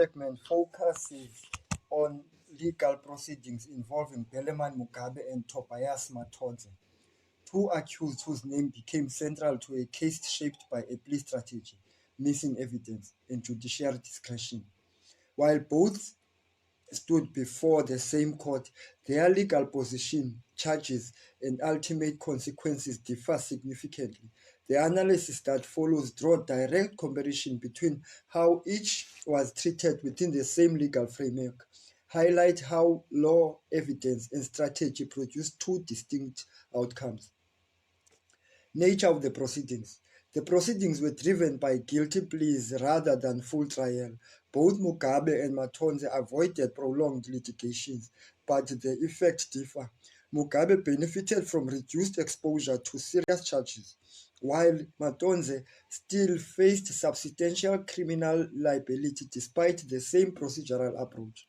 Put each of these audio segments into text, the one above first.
segment focuses on legal proceedings involving Beleman Mugabe and Tobias Matodze, two accused whose name became central to a case shaped by a plea strategy, missing evidence, and judicial discretion. While both stood before the same court, their legal position, charges, and ultimate consequences differ significantly. The analysis that follows draws direct comparison between how each was treated within the same legal framework, highlight how law, evidence, and strategy produce two distinct outcomes. Nature of the proceedings. The proceedings were driven by guilty pleas rather than full trial. Both Mugabe and Matodze avoided prolonged litigations, but the effects differ. Mugabe benefited from reduced exposure to serious charges, while Matodze still faced substantial criminal liability despite the same procedural approach.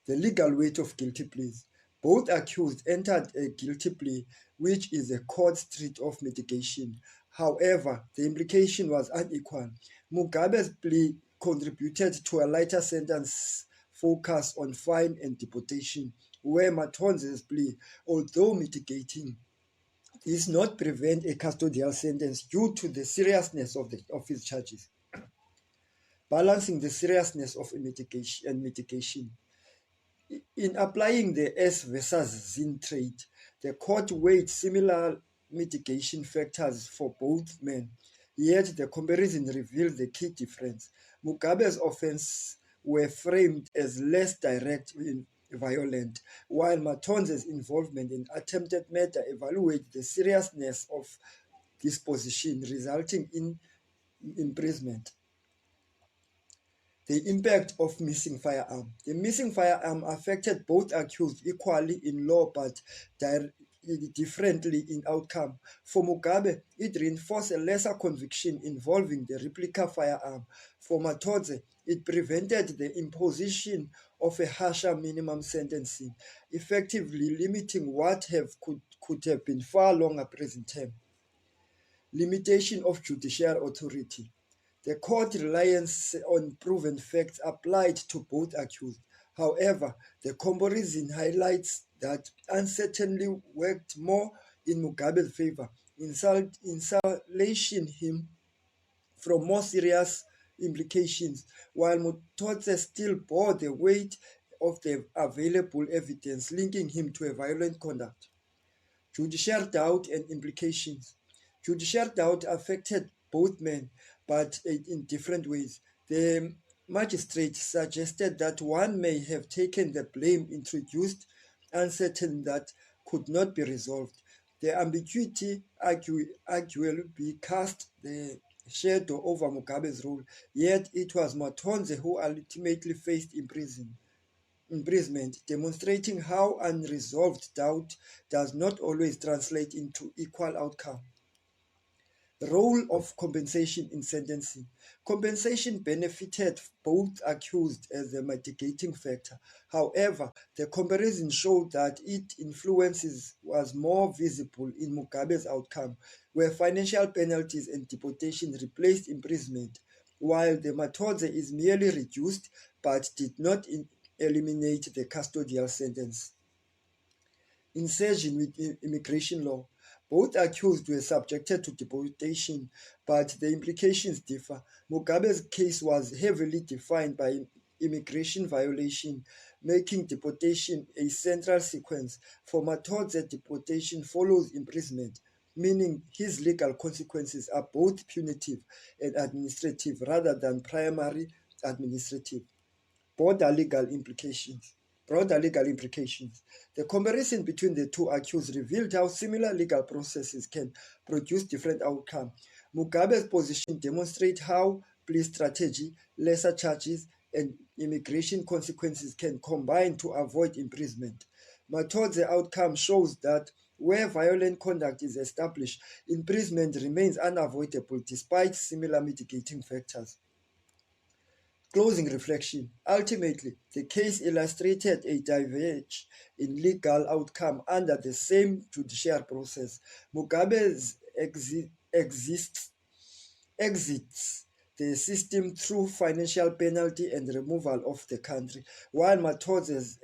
The legal weight of guilty pleas. Both accused entered a guilty plea, which is a court street of mitigation. However, the implication was unequal. Mugabe's plea contributed to a lighter sentence focus on fine and deportation, where Matodze's plea, although mitigating, does not prevent a custodial sentence due to the seriousness of his charges. Balancing the seriousness of mitigation. In applying the S versus Zin trade, the court weighed similar mitigation factors for both men, yet the comparison revealed the key difference. Mugabe's offenses were framed as less direct and violent, while Matodze's involvement in attempted murder evaluated the seriousness of disposition, resulting in imprisonment. The impact of missing firearm. The missing firearm affected both accused equally in law but differently in outcome. For Mugabe, it reinforced a lesser conviction involving the replica firearm. For Matodze, it prevented the imposition of a harsher minimum sentencing, effectively limiting what could have been far longer prison term. Limitation of judicial authority. The court reliance on proven facts applied to both accused. However, the comparison highlights that uncertainty worked more in Mugabe's favor, insulating him from more serious implications, while Matodze still bore the weight of the available evidence linking him to a violent conduct. Judicial doubt and implications. Judicial doubt affected both men, but in different ways. The magistrate suggested that one may have taken the blame introduced uncertain that could not be resolved. The ambiguity arguably cast the shadow over Mugabe's rule, yet it was Matodze who ultimately faced imprisonment, demonstrating how unresolved doubt does not always translate into equal outcome. Role of compensation in sentencing. Compensation benefited both accused as a mitigating factor. However, the comparison showed that its influences was more visible in Mugabe's outcome, where financial penalties and deportation replaced imprisonment, while the Matodze is merely reduced but did not eliminate the custodial sentence. Insertion with immigration law. Both accused were subjected to deportation, but the implications differ. Mugabe's case was heavily defined by immigration violation, making deportation a central sequence. For Matodze, deportation follows imprisonment, meaning his legal consequences are both punitive and administrative rather than primary administrative. Broader legal implications. The comparison between the two accused revealed how similar legal processes can produce different outcomes. Mugabe's position demonstrates how plea strategy, lesser charges, and immigration consequences can combine to avoid imprisonment. Matodze's outcome shows that where violent conduct is established, imprisonment remains unavoidable despite similar mitigating factors. Closing reflection. Ultimately, the case illustrated a divergence in legal outcome under the same judicial process. Mugabe's exits the system through financial penalty and removal of the country, while Mathodzes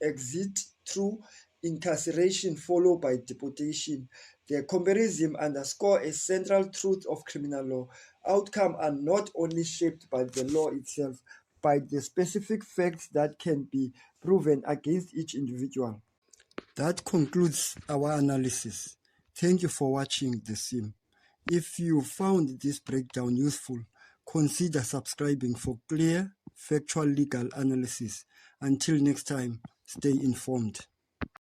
exit through incarceration followed by deportation. The comparison underscores a central truth of criminal law. Outcomes are not only shaped by the law itself, by the specific facts that can be proven against each individual. That concludes our analysis. Thank you for watching The Sim. If you found this breakdown useful, consider subscribing for clear, factual legal analysis. Until next time, stay informed.